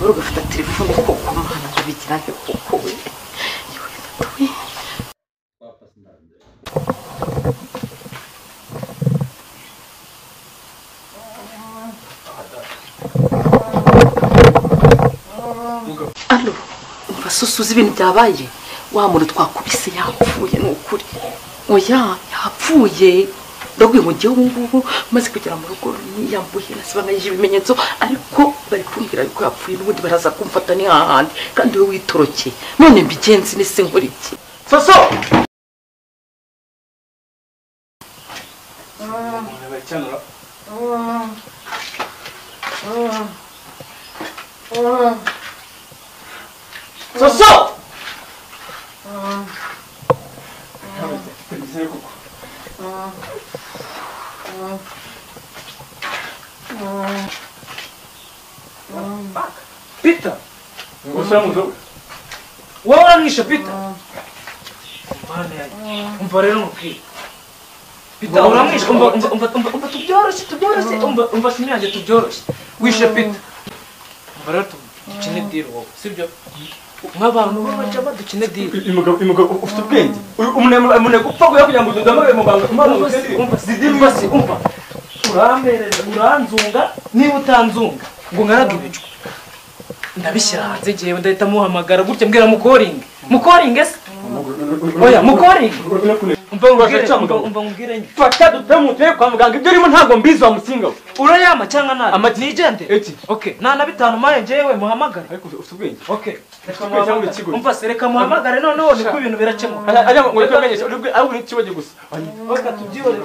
wambara ugafata telefone koko mana ndabigira nte koko we Allo umfasusuza ibintu byabaye wa muntu twakubise yapfuye n'ukuri oya yapfuye ndabwiye ngo ngiye ubu maze kugera mu rugo niyambuye nasibanganyije ibimenyetso ariko bari kumbwira yuko yapfuye n'ubundi baraza kumfata ni hahandi kandi we witorokeye none mbigenzi nise nkora iki soso soso Peter, wowe uramwishe Peter. Umva rero mukiri. Peter uramwishe umva tubyoroshye umva sinyange tubyoroshye. Wishe Peter. Umva rero dukine deal wowe sibyo? Nk'abantu babaca badukine deal. Imugabo ufite ubwenge. Umuntu gupfa kugira ngo udamare muganga umva urambereza uranzunga niba utanzunga ngo nkaraga ibicwa ndabishyira hanze gihe ndahita muhamagara gutya mbwira mukoringe se oya mukoringe umva ngubwire nye fata dutamuteye kwa muganga ibyo rimo ntago mbizi wa musinga urayama cyangwa nabi amajigende okay nana bitanu maye njewe muhamagara ariko ufite ubwenge okay umva se reka muhamagare noneho niko ibintu birakemuka ajya ngo kwamenyesha ahubwo ni kibaje gusa oka tubyore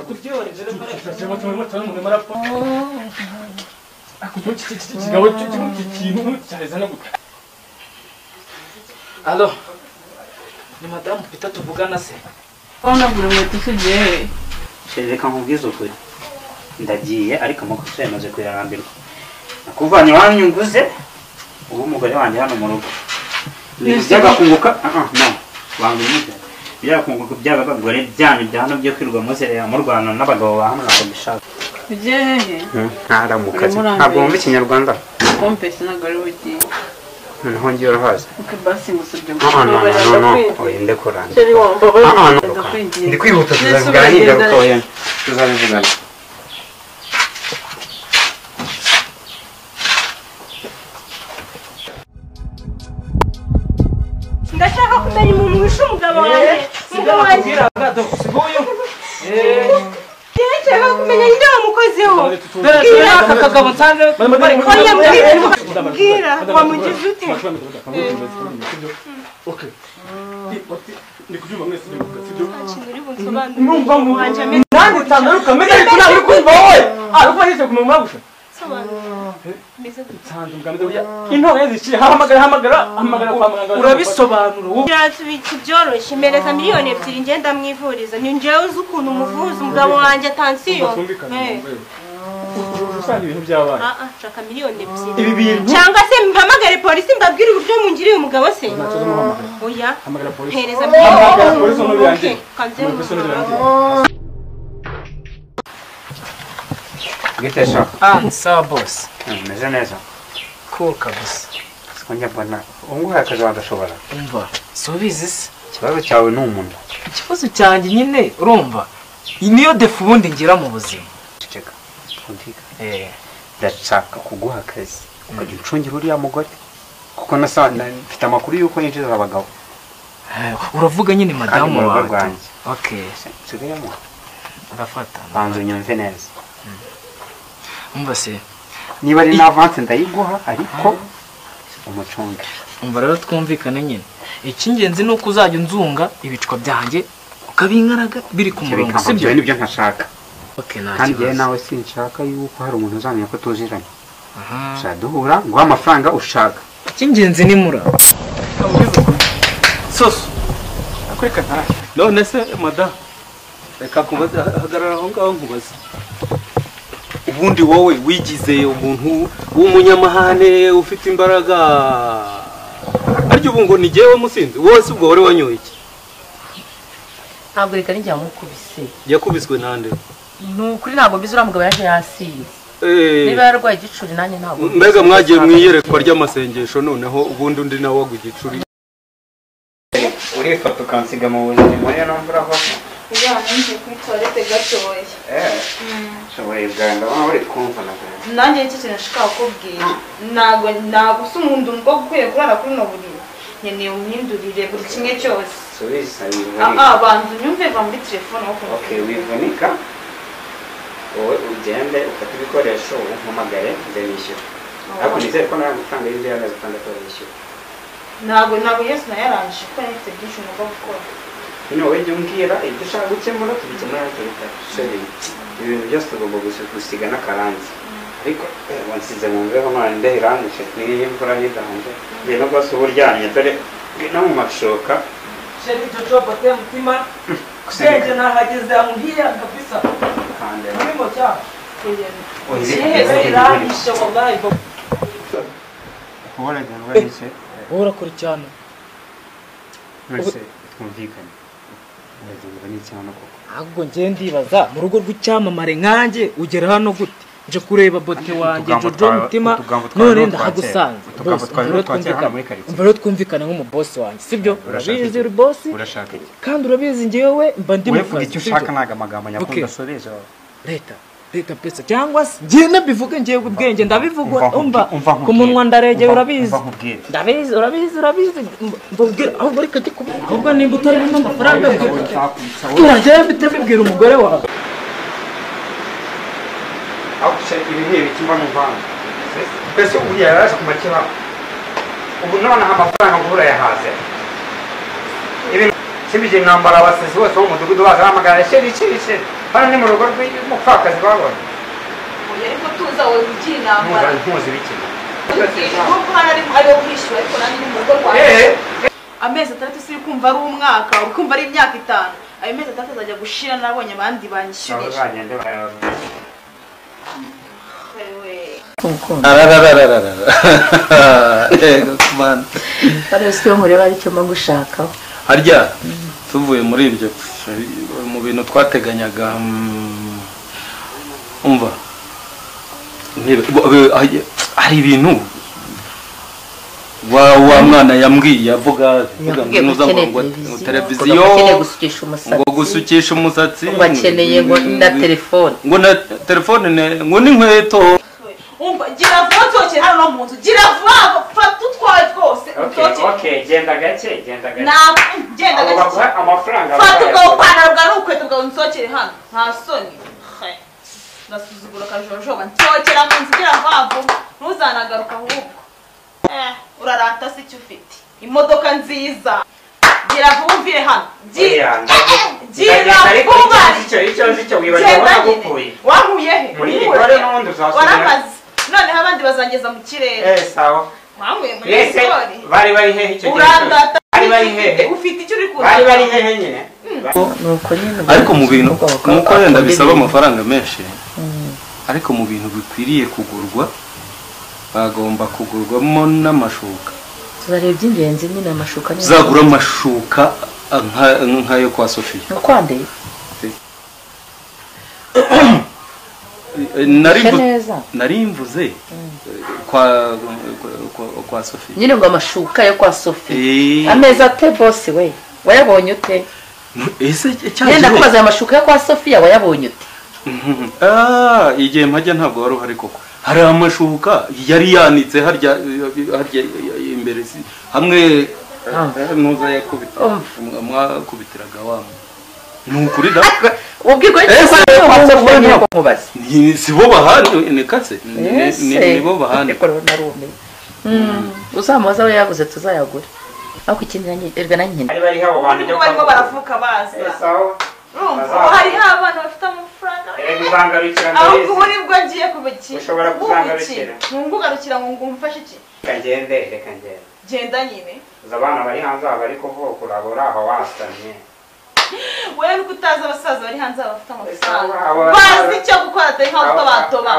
akutokigabo cy'ikintu cyareza no guta allo ni madame Peter tuvugana se ona buri mwe tugiye reka nkubwize ukuri ndagiye ariko amakosa yamaze kuyarambirwa nakuvanye wanyunguze ubu umugore wanjye hano mu rugo byagakunguka no wangumije byakunguka by'abagore byanyu bya hano byo kwirwa muzerera mu Rwanda n'abagabo ba hano ntabwo bishaka ugiye ntaramukazi ntabwo mu Kinyarwanda kompesi nagari ugiye noneho ngiye urahaza basi musubye no oye kuranda ndi kwihuta tuzavugana n'ingaruka oya tuzabivugana ndashaka kumenya umuntu wishe umugabo wanjye ndashaka kumenya ninde wamukozeho bwira aka kagabo nsanze oya bwira wamugize ute okay ndi kubyuma mwese sibyo uri bunsobanurire numva muhanje nandi tandaruka menya ariko nawe kumva wowe ariko nise kumenya gusha urabisobanura byoroshye mpereza miliyoni 2 ngenda mwivuriza ni njewe uzi ukuntu umuvuza umugabo wanjye atansiyo shaka miliyoni 2 cyangwa se mpamagare polisi mbabwire uburyo mungiriye umugabo se oya hereza miliyoni Gitesha. Sawa boss. Meze neza. Cool kabisa. Sikonja bwana. Unguha akazi wadashobora. Umva. Subizi se. Kibazo cyawe ni umuntu. Ikibazo cyanjye nyine urumva. Niyo defu bundi ngira mu buzima. Ceceka. Kundika. Ndashaka kuguha akazi. Ukajya ucungira uriya mugore. Kuko mfite amakuru yuko yinjiza abagabo. Uravuga nyine madamu wawe. Okay. Sigayemo. Urafata. Banzo nyumve neza. Umva se niba ari n'avance ndayiguha ariko umucunga umva rero twumvikane nyine icy'ingenzi ni uko uzajya unzunga ibicwa byanjye ukabinkaraga biri ku murongo sibyo nibyo ntashaka okay nta kandi kibazo nawe sinshaka yuko hari umuntu uzamenya ko tuziranye shaduhura ngo amafaranga ushaka icy'ingenzi ni mura soso akweka nta none se madame reka kubaza hagarara aho ngaho nkubaza ubundi wowe wigize umuntu w'umunyamahane ufite imbaraga aryo ubu ngo ni jewe musinzi wose ubwo wari wanyoye iki ntabwo reka njya mukubise yakubiswe nande nukuri ntabwo bizura mugabo yaje yasinze niba yarwaye igicuri nanjye ntabwo mbega mwagiye mu iyerekwa ry'amasengesho noneho ubundi undi nawe wagwa igicuri urifata ukansiga mu buzima muri nomvura ho Ya nje kuri toilette gatoya. shoboye bwanda uri kumva na Nanjye nicyo kintu nashaka kubwira. Nago umuntu ngo gukwiye kurara kuri no buriri. Nkeneye umhindurire buri kimwe cyose. Subiza bantu nyumve va muri telefone aho kuvuga. Okay, wivunika wowe ugende ufate ibikoresho umpamagare ndenishyura ariko nizere ko nawe amafaranga y'ibyo yamaze atandatu yishyura Ntabwo Yesu nayaranje ko nifite byinshi ngomba gukora. nyine wowe jya umbwira ibyo ushaka gukemura tubikemura tubitasheri ibintu byose tugomba gusiga n'akarangi ariko wansize mu mbeho none ndahirangije niyo imvura n'idanje no rwose uba uryamye dore no mu mashoka sheri jojo bote mutima kusenge nahageze amuhiya kabisa murimo cyane irangije wallahi ubona cyane wese urakora cyane mwese twumvikane ubuzima ni cyane koko ahubwo ngiye ndibaza mu rugo rw'icyamamare nkanjye ugera hano gute nje kureba bote wanjye jojo mutima none ndahagusanze mbere twumvikana nk'umubosi wanjye sibyo urabizi uri bosi urashaka kandi urabizi ngewe mba ndi mu kazi icyo ushaka naga amagambo nyakunda soreje leta pesa cyangwa se ngiye nabivuga ngiye ubwenge ndabivuga umva ku munwa ndaregeye urabizi urabizi mbubwira ahubwo reka ahubwo nimba utari n'amafaranga urajya bitebibwira umugore wawe aho ibi ni ibituma n'uvanga mbese ubu yaraje ku makiba ubu noneho amafaranga ngura yahaze ibintu kibije mwambara abasezi bose bo mu mudugudu bazahamagara sheri hano ni mu rugo rw'umupfakazi babona Ariko tuza wowe ugiye inama. ntuzi bikina Nubwo hano ari kwishyura ariko nanjye ni mu rugo rwawe. Amezi 3 si kumva ari umwaka, ukumva ari imyaka 5. Ayo mezi 3 azajya gushira nabonye abandi banyishyurisha. Ariko mureba aricyo magushakaho harya tuvuye muri ibyo mu bintu twateganyaga umva hari ibintu wa mwana yambwiye avuga ngo televiziyo ngo gusukisha umusatsi bakeneye ngo na telefone ngo n'inkweto umva gira fotoke hano mu nzu gira vuba fata utwaye twose okay genda gake genda gake amafaranga fata ubwo upana bwa n'ukweto bwa unsokere hano nta soni nasuzugura kajojoba nsokera mu nzu gira vuba ntuzanagaruka ahubwo urarata se icyo ufite imodoka nziza gira vuba umvire hano gira vuba icyo wibagiwe nagukuye wankuye he muri igore n'undi uzasubira none abandi bazangeza mu kirere sawa wankuye muri igore bari hehe icyo urandata bari hehe ufite icyo uri kuza bari hehe nyine nuko nyine ariko mu bintu nuko wenda bisaba amafaranga menshi ariko mu bintu bikwiriye kugurwa bagomba kugurwamo n'amashuka turareba iby'ingenzi nyine amashuka zagura amashuka nkayo kwa Sophie kwande nari mvuze kwa Sophie nyine ngo amashuka yo kwa Sophie ameza ate boss we wayabonye ute ese cyangwa kubaza amashuka yo kwa Sophie wayabonye ute igihe mpajya ntabwo wari uhari koko hari amashuka yari yanitse harya imbere hamwe nuza yakubita mwakubitiraga wamwe nukuri da ubwirwa sibo bahani nikase nibo bahani uzamuza we yaguze tuzayagura ariko ikindi nanjye erga nanjye bari habo bantu barimo baravuka baza hari abana bafite amafaranga ahubwo ubu nibwo ngiye kubiki ushobora kuzangarukira ntungugarukira ngo ngumfashe iki reka ngende genda nyine abana bari hanze bari kuvuka urabura aho wasamye wewe nuko utazi abasaza bari hanze bafite amafaranga bazi icyo gukora atari nkaho utobatoba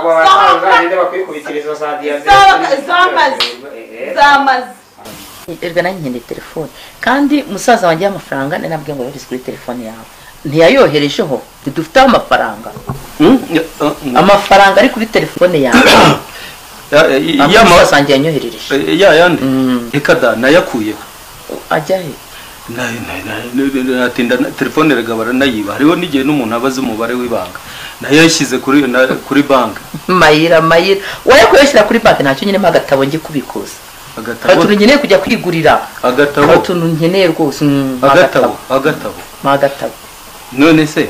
zamaze erga nanjye nkeneye telefone kandi musaza wanjye y'amafaranga nabwiye ngo yohereze kuri telefone yawe ntiyayoherejeho ntidufiteho amafaranga amafaranga ari kuri telefone yawe amasange yanyoherereje yayandi reka da nayakuyeho ajya he natinda telefone regabara nayiba hariho n'igihe n'umuntu abaza umubare w'ibanga nayashyize kuri banki mayira wowe kuyashyira kuri banki ntacyo nyine agatabo njye kubikuza agatabo nkeneye kujya kwigurira agatabo nkeneye rwose agatabo none se